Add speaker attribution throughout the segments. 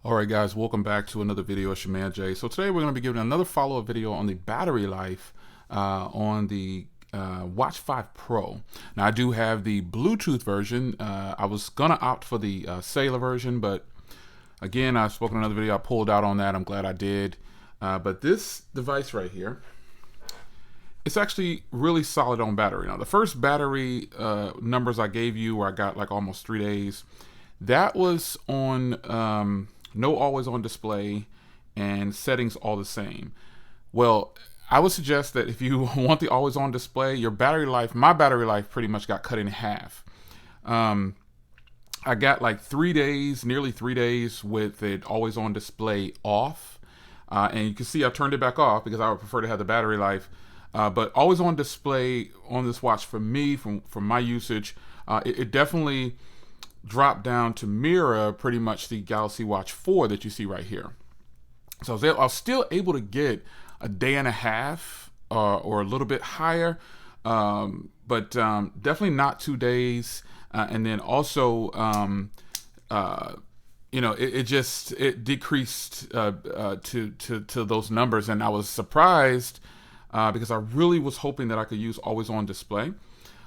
Speaker 1: Alright guys, welcome back to another video. It's your man Jay. So today we're going to be giving another follow-up video on the battery life on the Watch 5 Pro. Now I do have the Bluetooth version. I was going to opt for the cellular version, but again, I've spoken in another video. I pulled out on that. I'm glad I did. But this device right here, it's actually really solid on battery. Now the first battery numbers I gave you, where I got like almost 3 days, that was on no always on display and settings all the same. Well, I would suggest that if you want the always on display, your battery life, my battery life pretty much got cut in half. I got like 3 days, nearly 3 days with it always on display off. And you can see I turned it back off because I would prefer to have the battery life. But always on display on this watch for me, from my usage, it definitely dropped down to mirror pretty much the Galaxy Watch 4 that you see right here. So I was still able to get a day and a half or a little bit higher, but definitely not 2 days. And then also, you know, it decreased to those numbers, and I was surprised because I really was hoping that I could use always on display.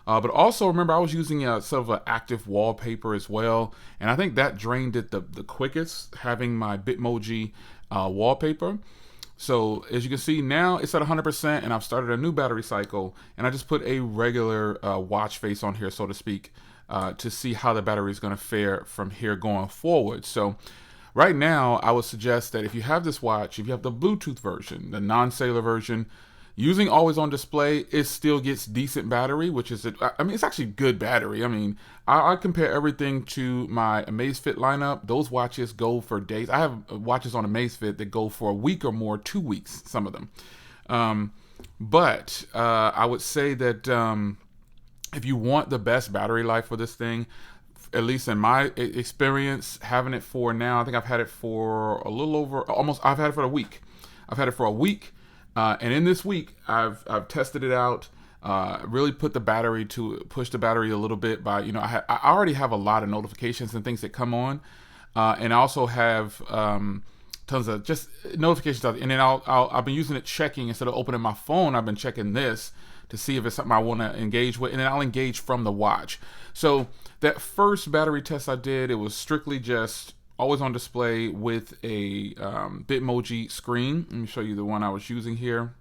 Speaker 1: But also remember, I was using sort of an active wallpaper as well, and I think that drained it the quickest, having my Bitmoji wallpaper. So as you can see now, it's at 100%, and I've started a new battery cycle, and I just put a regular watch face on here, so to speak, to see how the battery is going to fare from here going forward. So right now, I would suggest that if you have this watch, if you have the Bluetooth version, the non-cellular version, using always on display, it still gets decent battery, which is, I mean, it's actually good battery. I mean, I compare everything to my Amazfit lineup. Those watches go for days. I have watches on Amazfit that go for a week or more, 2 weeks, some of them. But I would say that if you want the best battery life for this thing, at least in my experience, having it for now, I think I've had it for a little over, I've had it for a week. I've had it for a week. And in this week, I've tested it out, really push the battery a little bit by, you know, I already have a lot of notifications and things that come on. And I also have tons of just notifications. And then I've been using it checking instead of opening my phone. I've been checking this to see if it's something I want to engage with. And then I'll engage from the watch. So that first battery test I did, it was strictly just always on display with a Bitmoji screen. Let me show you the one I was using here.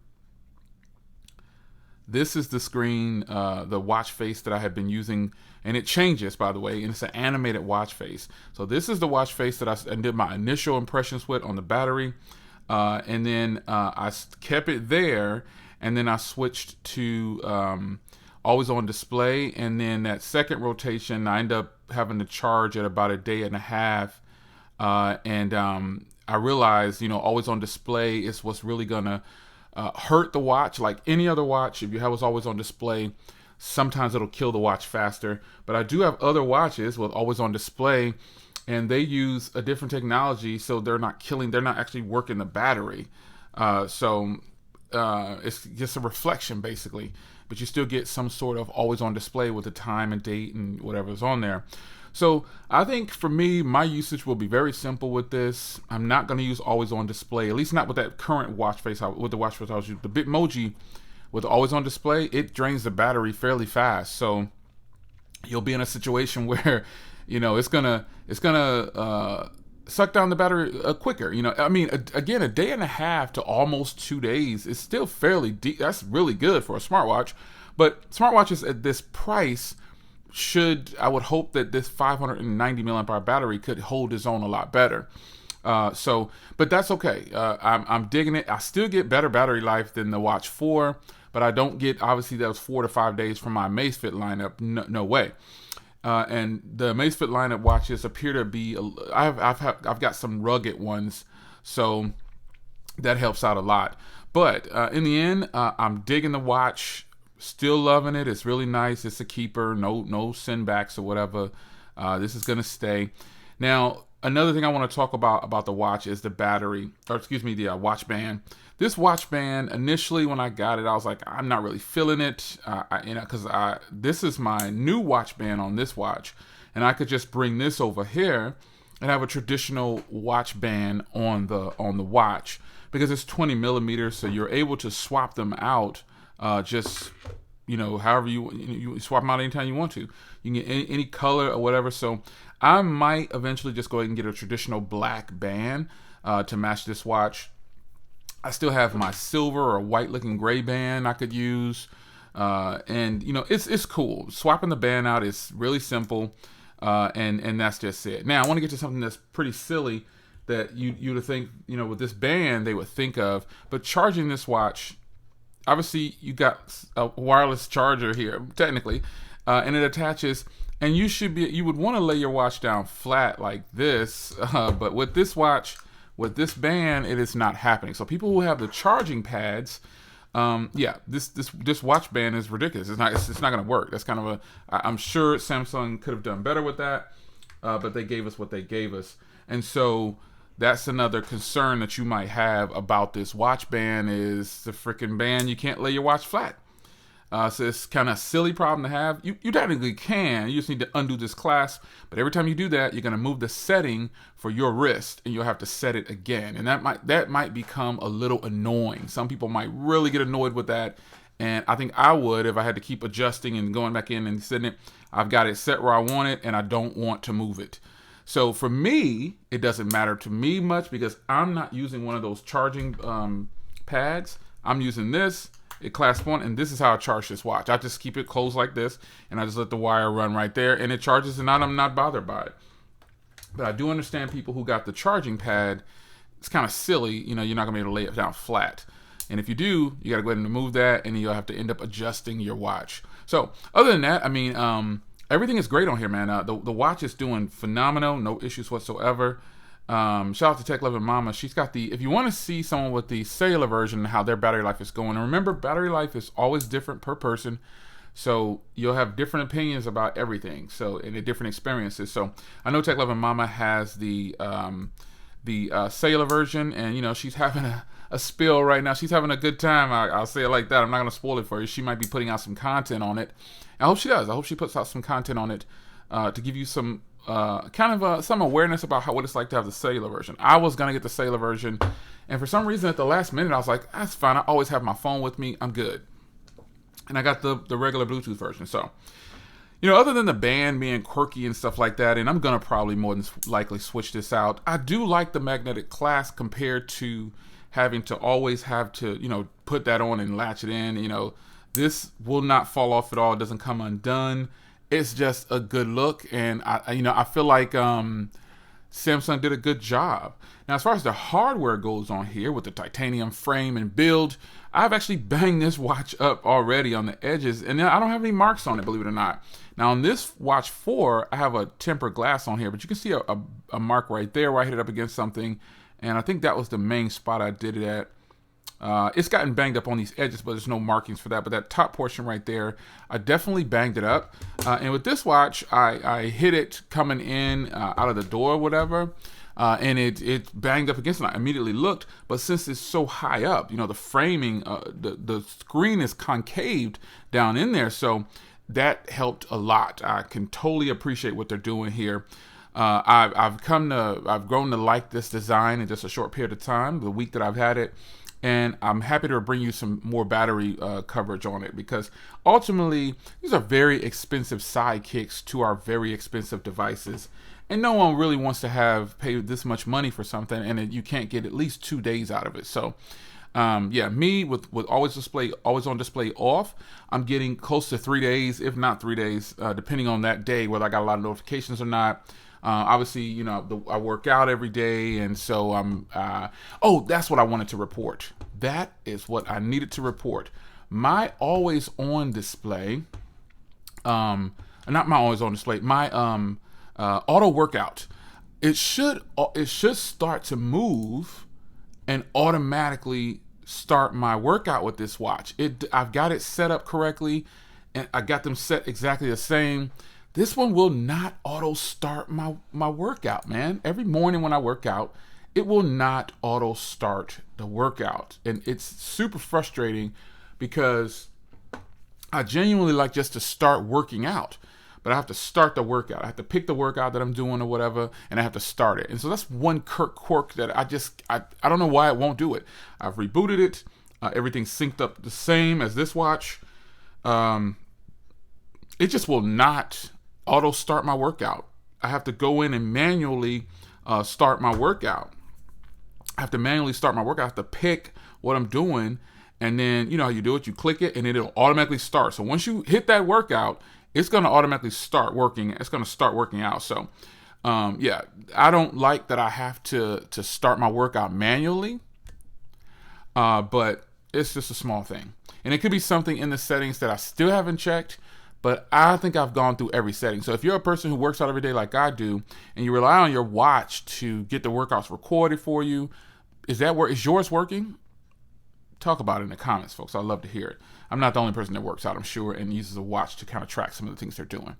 Speaker 1: This is the screen, the watch face that I had been using, and it changes, by the way, and it's an animated watch face. So this is the watch face that I did my initial impressions with on the battery, and then I kept it there, and then I switched to always on display, and then that second rotation, I ended up having to charge at about a day and a half. I realized, you know, always on display is what's really gonna hurt the watch. Like any other watch, if you have it always on display, sometimes it'll kill the watch faster. But I do have other watches with always on display, and they use a different technology, so they're not actually working the battery. So it's just a reflection basically, but you still get some sort of always on display with the time and date and whatever's on there. So I think for me, my usage will be very simple with this. I'm not going to use always on display, at least not with that current watch face, with the watch face I was using. The Bitmoji with always on display, it drains the battery fairly fast. So you'll be in a situation where, you know, it's gonna suck down the battery quicker. You know, I mean, again, a day and a half to almost 2 days is still fairly deep. That's really good for a smartwatch. But smartwatches at this price I would hope that this 590 milliamp hour battery could hold its own a lot better. But that's okay. I'm digging it. I still get better battery life than the Watch 4, but I don't get, obviously, that was 4 to 5 days from my Amazfit lineup. No way. And the Amazfit lineup watches appear to be, I've got some rugged ones, so that helps out a lot. But in the end, I'm digging the watch. Still loving it. It's really nice. It's a keeper. No send backs or whatever. This is gonna stay. Now, another thing I want to talk about the watch is the battery, or excuse me, the watch band. This watch band, initially when I got it, I was like, I'm not really feeling it, because this is my new watch band on this watch, and I could just bring this over here and have a traditional watch band on the watch, because it's 20 millimeters, so you're able to swap them out, just however you swap them out anytime you want to. You can get any color or whatever. So I might eventually just go ahead and get a traditional black band to match this watch. I still have my silver or white looking gray band I could use. And it's cool. Swapping the band out is really simple. And that's just it. Now I want to get to something that's pretty silly that you would think, with this band they would think of, but charging this watch, obviously you got a wireless charger here, technically, and it attaches, and you would want to lay your watch down flat like this, but with this watch, with this band, it is not happening. So people who have the charging pads, this watch band is ridiculous. It's not going to work. That's kind of I'm sure Samsung could have done better with that, but they gave us what they gave us, and so that's another concern that you might have about this watch band is the freaking band. You can't lay your watch flat. So it's kind of a silly problem to have. You technically can. You just need to undo this clasp. But every time you do that, you're going to move the setting for your wrist, and you'll have to set it again. And that might become a little annoying. Some people might really get annoyed with that. And I think I would if I had to keep adjusting and going back in and setting it. I've got it set where I want it, and I don't want to move it. So for me, it doesn't matter to me much because I'm not using one of those charging pads. I'm using this. It clasps on, and this is how I charge this watch. I just keep it closed like this, and I just let the wire run right there, and it charges, and I'm not bothered by it. But I do understand people who got the charging pad. It's kind of silly, you're not gonna be able to lay it down flat. And if you do, you gotta go ahead and remove that, and then you'll have to end up adjusting your watch. So other than that, everything is great on here, man. The watch is doing phenomenal, no issues whatsoever. Shout out to Tech Loving Mama. She's got if you want to see someone with the cellular version and how their battery life is going, and remember, battery life is always different per person, so you'll have different opinions about everything, and the different experiences. So I know Tech Loving Mama has the cellular version, and she's having a spill right now. She's having a good time. I'll say it like that. I'm not going to spoil it for you. She might be putting out some content on it. I hope she does. I hope she puts out some content on it to give you some some awareness about what it's like to have the cellular version. I was going to get the cellular version, and for some reason at the last minute, I was like, that's fine. I always have my phone with me. I'm good. And I got the regular Bluetooth version. So, other than the band being quirky and stuff like that, and I'm going to probably more than likely switch this out, I do like the magnetic clasp compared to having to always have to, put that on and latch it in. This will not fall off at all. It doesn't come undone. It's just a good look, and I feel like Samsung did a good job. Now, as far as the hardware goes on here with the titanium frame and build, I've actually banged this watch up already on the edges, and I don't have any marks on it, believe it or not. Now, on this Watch 4, I have a tempered glass on here, but you can see a mark right there where I hit it up against something, and I think that was the main spot I did it at. It's gotten banged up on these edges, but there's no markings for that. But that top portion right there, I definitely banged it up. And with this watch, I hit it coming in out of the door or whatever, and it banged up against it. I immediately looked, but since it's so high up, the framing, the screen is concaved down in there, so that helped a lot. I can totally appreciate what they're doing here. I've grown to like this design in just a short period of time, the week that I've had it. And I'm happy to bring you some more battery coverage on it, because ultimately these are very expensive sidekicks to our very expensive devices, and no one really wants to pay this much money for something and you can't get at least 2 days out of it. So me with always on display off, I'm getting close to 3 days, if not 3 days, depending on that day, whether I got a lot of notifications or not. Obviously, I work out every day, and so that's what I wanted to report. That is what I needed to report. My always on display, not my always on display, my auto workout. It should start to move and automatically start my workout with this watch. I've got it set up correctly, and I got them set exactly the same. This one will not auto start my workout, man. Every morning when I work out, it will not auto start the workout. And it's super frustrating because I genuinely like just to start working out. but I have to start the workout. I have to pick the workout that I'm doing or whatever, and I have to start it. And so that's one quirk that I don't know why it won't do it. I've rebooted it. Everything's synced up the same as this watch. It just will not auto start my workout. I have to go in and manually start my workout. I have to pick what I'm doing, and then, you know how you do it, you click it and it'll automatically start. So once you hit that workout, it's going to automatically start working. It's going to start working out. So yeah, I don't like that I have to start my workout manually, but it's just a small thing. And it could be something in the settings that I still haven't checked, but I think I've gone through every setting. So if you're a person who works out every day like I do, and you rely on your watch to get the workouts recorded for you, is yours working? Talk about it in the comments, folks. I'd love to hear it. I'm not the only person that works out, I'm sure, and uses a watch to kind of track some of the things they're doing.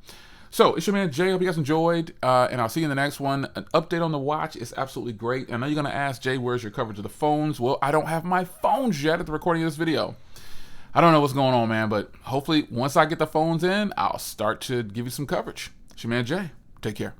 Speaker 1: So it's your man Jay. Hope you guys enjoyed, and I'll see you in the next one. An update on the watch is absolutely great. I know you're going to ask, Jay, where's your coverage of the phones? Well, I don't have my phones yet at the recording of this video. I don't know what's going on, man, but hopefully once I get the phones in, I'll start to give you some coverage. It's your man Jay. Take care.